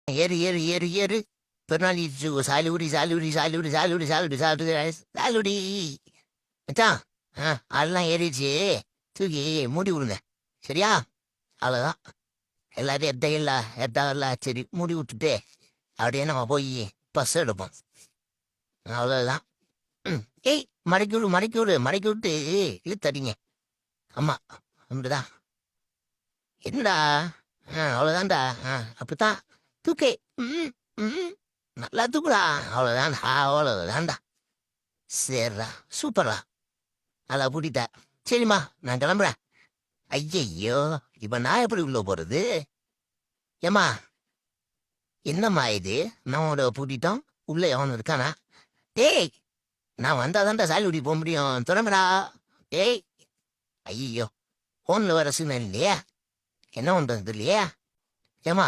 ஏறு ஏறு ஏறு ஏறு பெருநாள் சாலுடி சாலுடி சாலுடி சாலுடி சாலுடி சாலுடி சாலுடி மச்சான். அதெல்லாம் ஏறிடுச்சு. தூக்கி மூடி விடுங்க. சரியா? அவ்வளோதான். எல்லாரும் எத்தா சரி மூடி விட்டுட்டு அப்படியே நம்ம போய் பஸ் எடுப்போம். அவ்வளோதான். ஏய் மடக்கி விட்டு இழுத்தடிங்க. ஆமா அப்படிதான். என்னடா? அவ்வளோதான்டா. அப்படித்தான் தூக்கே. ம் ம் நல்லா தூக்குடா. அவ்வளோதான்டா அவ்வளோதான்டா. சரிடா சூப்பர்டா. நல்லா பூட்டிட்ட. சரிம்மா நான் கிளம்புறேன். ஐயையோ இப்போ நான் எப்படி உள்ள போகிறது? ஏம்மா என்னம்மா இது? நம்மளோட பூட்டிட்டோம். உள்ள எவனும் இருக்கானா? டேய் நான் வந்தாதான்டா சாலிகுடி போக முடியும். திறமைடா. டேய் ஐயோ ஃபோனில் வர சிக்னல் இல்லையா? என்ன பண்ணுறது இல்லையா? ஏம்மா